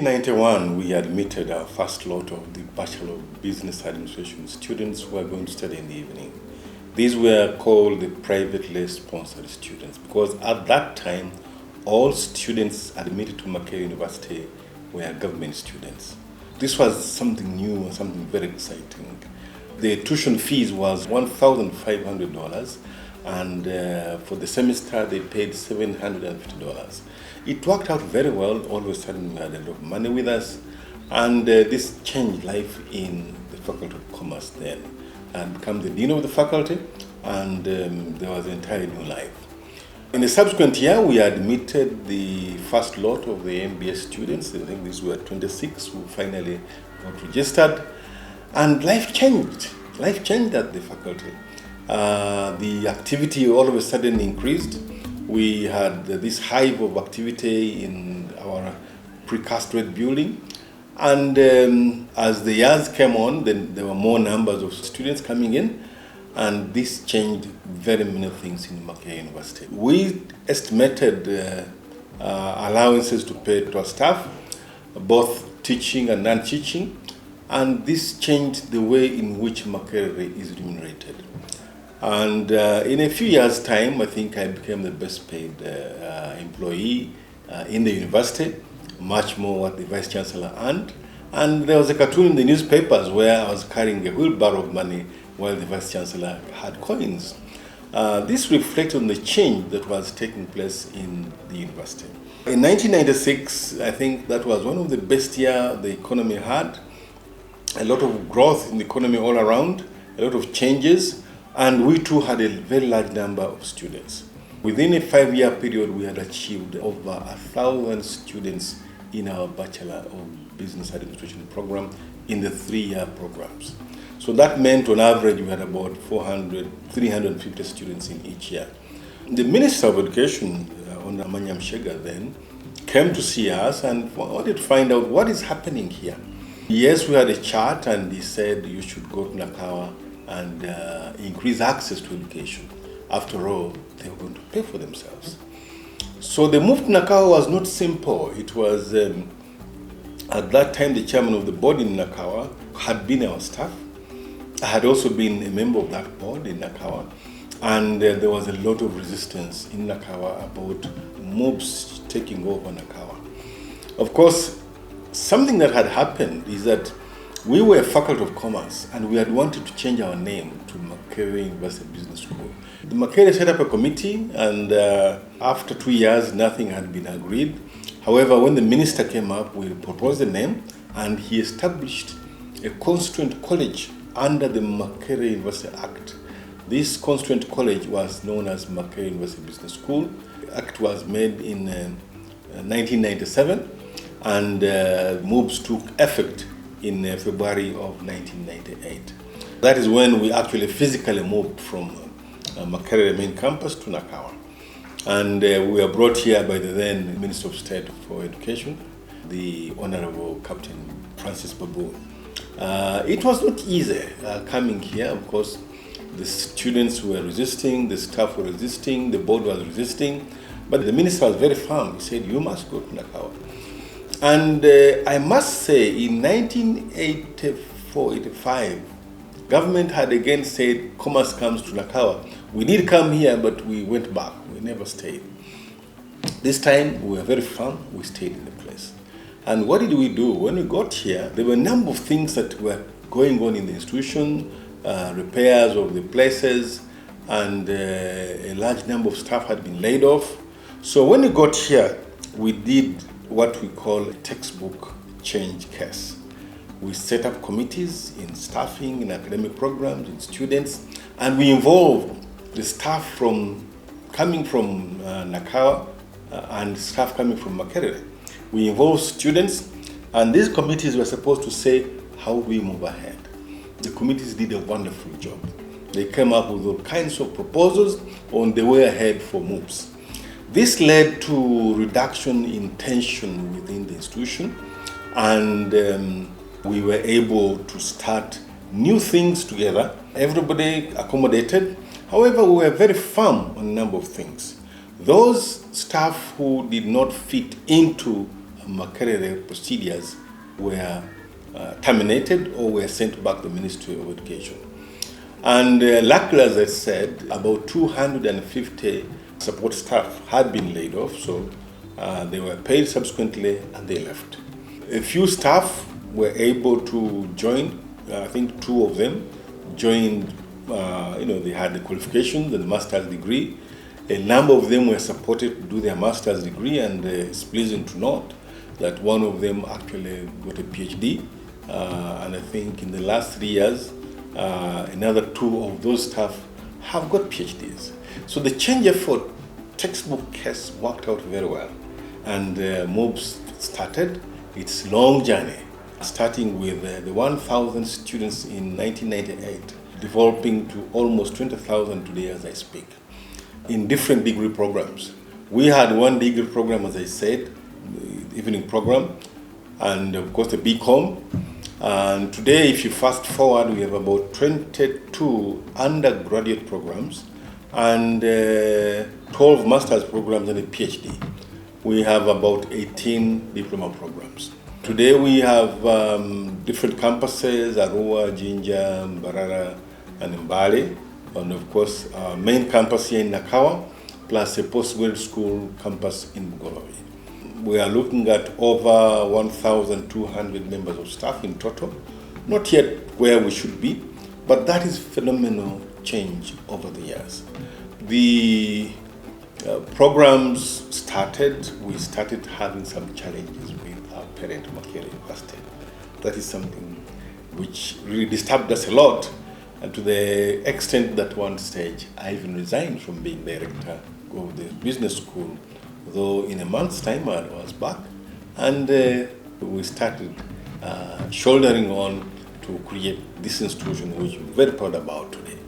1991, we admitted our first lot of the Bachelor of Business Administration students who were going to study in the evening. These were called the privately sponsored students because at that time, all students admitted to Makerere University were government students. This was something new and something very exciting. The tuition fees was $1,500 and for the semester they paid $750. It worked out very well. All of a sudden we had a lot of money with us, and this changed life in the Faculty of Commerce then. I became the dean of the faculty, and there was an entirely new life. In the subsequent year, we admitted the first lot of the MBS students. I think these were 26 who finally got registered, and life changed. Life changed at the faculty. The activity all of a sudden increased. We had this hive of activity in our pre-castgrade building, and as the years came on, then there were more numbers of students coming in, and this changed very many things in Makerere University. We estimated allowances to pay to our staff, both teaching and non-teaching, and this changed the way in which Makerere is remunerated. And in a few years' time, I think I became the best paid employee in the university, much more what the Vice Chancellor earned. And there was a cartoon in the newspapers where I was carrying a wheelbarrow of money while the Vice Chancellor had coins. This reflected on the change that was taking place in the university. In 1996, I think that was one of the best years the economy had. A lot of growth in the economy all around, a lot of changes. And we too had a very large number of students. Within a 5-year period, we had achieved over 1,000 students in our Bachelor of Business Administration program in the 3-year programs. So that meant on average we had about 350 students in each year. The Minister of Education, Honorable Manyam Shega then, came to see us and wanted to find out what is happening here. Yes, we had a chart and he said you should go to Nakawa and increase access to education. After all, they were going to pay for themselves. So the move to Nakawa was not simple. It was, at that time, the chairman of the board in Nakawa had been our staff. I had also been a member of that board in Nakawa. And there was a lot of resistance in Nakawa about MUBS taking over Nakawa. Of course, something that had happened is that we were a Faculty of Commerce and we had wanted to change our name to Makerere University Business School. The Makerere set up a committee and after 2 years nothing had been agreed. However, when the minister came up, we proposed the name and he established a constituent college under the Makerere University Act. This constituent college was known as Makerere University Business School. The act was made in 1997 and MUBS took effect in February of 1998. That is when we actually physically moved from Makerere main campus to Nakawa. And we were brought here by the then Minister of State for Education, the Honorable Captain Francis Babu. It was not easy coming here. Of course, the students were resisting, the staff were resisting, the board was resisting, but the minister was very firm. He said, you must go to Nakawa. And I must say, in 1984-85, government had again said, commerce comes to Nakawa. We did come here, but we went back. We never stayed. This time, we were very firm. We stayed in the place. And what did we do? When we got here, there were a number of things that were going on in the institution, repairs of the places, and a large number of staff had been laid off. So when we got here, we did what we call a textbook change case. We set up committees in staffing, in academic programs, in students, and we involved the staff coming from Nakawa and staff coming from Makerere. We involved students, and these committees were supposed to say, how do we move ahead? The committees did a wonderful job. They came up with all kinds of proposals on the way ahead for MUBS. This led to reduction in tension within the institution, and we were able to start new things together. Everybody accommodated. However, we were very firm on a number of things. Those staff who did not fit into Makerere procedures were terminated or were sent back to the Ministry of Education. And luckily, as I said, about 250 support staff had been laid off, so they were paid subsequently and they left. A few staff were able to join. I think 2 of them joined, they had the qualifications and the master's degree. A number of them were supported to do their master's degree, and it's pleasing to note that one of them actually got a PhD. And I think in the last 3 years, another 2 of those staff have got PhDs. So the change effort textbook has worked out very well. And MUBS started its long journey, starting with the 1,000 students in 1998, developing to almost 20,000 today as I speak, in different degree programs. We had one degree program, as I said, the evening program, and of course the BCom. And today, if you fast forward, we have about 22 undergraduate programs and 12 master's programs and a PhD. We have about 18 diploma programs. Today we have different campuses: Arua, Jinja, Mbarara, and Mbale, and of course our main campus here in Nakawa, plus a postgraduate school campus in Bugolobi. We are looking at over 1,200 members of staff in total. Not yet where we should be, but that is phenomenal change over the years. The programs started, we started having some challenges with our parent, Makerere University. That is something which really disturbed us a lot, and to the extent that one stage I even resigned from being director of the business school, though in a month's time I was back, and we started shouldering on to create this institution, which we're very proud about today.